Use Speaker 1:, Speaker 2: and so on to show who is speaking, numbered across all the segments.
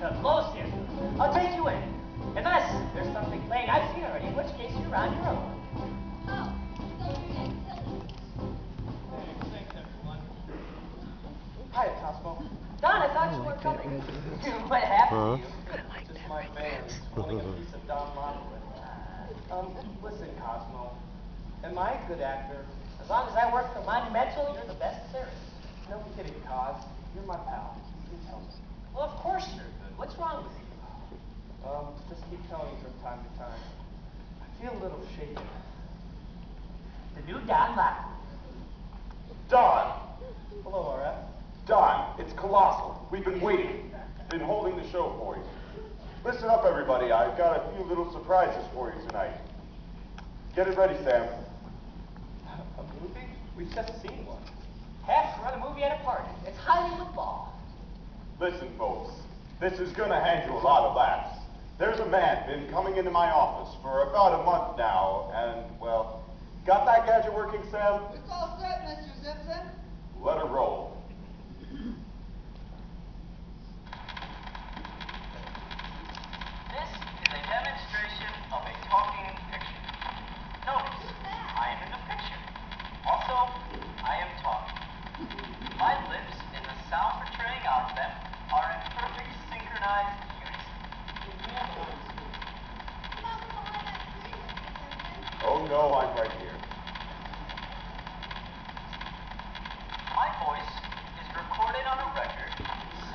Speaker 1: to blow you. I'll take you in. Unless there's something playing I've seen already, in which case you're on your own.
Speaker 2: Oh, so you're getting silly.
Speaker 3: Hey, thanks everyone.
Speaker 1: Hi, Cosmo. Don, I thought you weren't coming. What happened to you?
Speaker 3: Just my fans wanting a piece of Don Montgomery. Listen, Cosmo. Am I a good actor?
Speaker 1: As long as I work for Monumental, you're the best there is.
Speaker 3: No kidding, Cos. You're my pal. You tell me.
Speaker 1: Well, of course you're good. What's wrong with you?
Speaker 3: Just keep telling me from time to time. I feel a little shaken.
Speaker 1: The new Don Locke.
Speaker 4: Don!
Speaker 3: Hello, RF.
Speaker 4: Don, it's Colossal. We've been waiting. Been holding the show for you. Listen up, everybody. I've got a few little surprises for you tonight. Get it ready, Sam.
Speaker 3: A movie? We've just seen one.
Speaker 1: Have to run a movie at a party. It's Hollywood ball.
Speaker 4: Listen, folks. This is gonna hand you a lot of laughs. There's a man been coming into my office for about a month now, and, well, got that gadget working, Sam?
Speaker 5: It's all set, Mr. Simpson.
Speaker 4: Let her roll.
Speaker 6: This is a demonstration of a talking picture. Notice, I am in the picture. Also, I am talking. My lips and the sound portraying out of them are in perfect synchronized unison.
Speaker 4: Oh, no, I'm right here.
Speaker 6: My voice is recorded on a record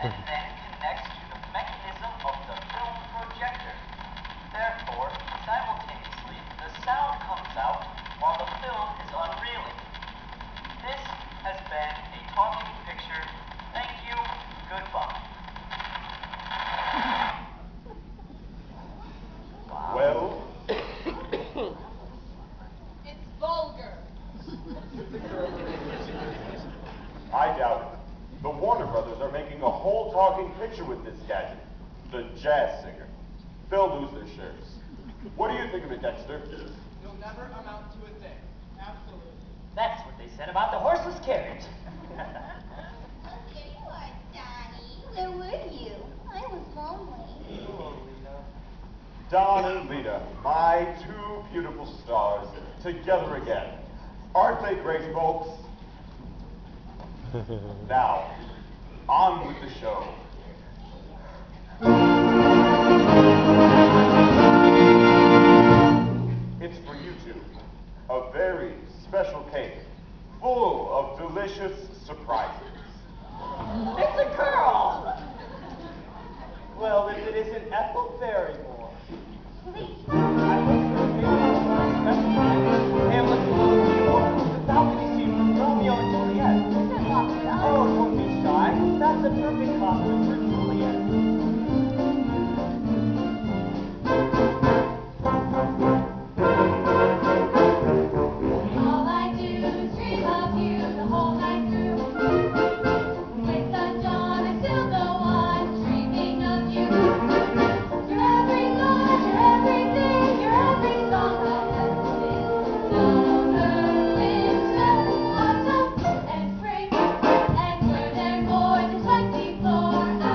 Speaker 6: and then connects to the mechanism of the film projector. Therefore, simultaneously, the sound comes out while the film is unreeling. This has been a talking picture. Thank you. Goodbye.
Speaker 4: Well,
Speaker 2: It's vulgar.
Speaker 4: I doubt it. The Warner Brothers are making a whole talking picture with this gadget. The Jazz Singer. They'll lose their shares. What do you think of it, Dexter?
Speaker 3: You'll never amount to a thing. Absolutely.
Speaker 1: That's what they said about the horseless carriage.
Speaker 2: Oh, there you are, Donnie. Where were you? I was lonely.
Speaker 3: Hello, Lita.
Speaker 4: Don and Lita, my two beautiful stars, together again. Aren't they great, folks? Now, on with the show. It's for you two. A very special cake, full of delicious surprises.
Speaker 1: It's a girl!
Speaker 3: Well, if it isn't Ethel Barrymore.
Speaker 2: Please.
Speaker 3: I hope you're available for a special night. Hamlet or the balcony scene from Romeo and Juliet. Oh, don't be shy. That's a perfect costume for Juliet.
Speaker 2: All I do is dream of you the whole night through. With the dawn, I still go on dreaming of you. You're every thought, you're everything, you're every song I've ever seen. Summer, winter, autumn, and spring, and were there more than 24 hours?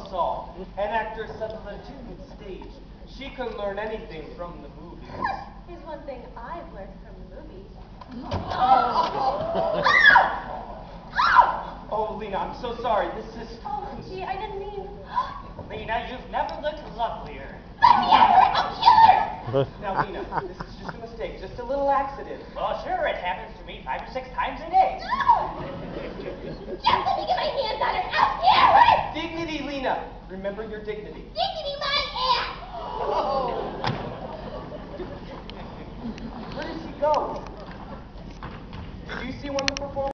Speaker 3: us all. An actor substitute stage. She can learn anything from the movies.
Speaker 2: Here's one thing I've learned from the movies.
Speaker 3: Oh, Lena, I'm so sorry. This is...
Speaker 2: Oh, gee, I didn't mean...
Speaker 1: Lena, you've never looked lovelier.
Speaker 3: Now, Lena, this is just a mistake. Just a little accident.
Speaker 1: Well, sure, it happens to me 5 or 6 times a day.
Speaker 2: No! Just let me get my hands on her. Out here, right?
Speaker 3: Dignity, Lena. Remember your dignity.
Speaker 2: Dignity my ass!
Speaker 3: Where did she go? Did you see one of the performances?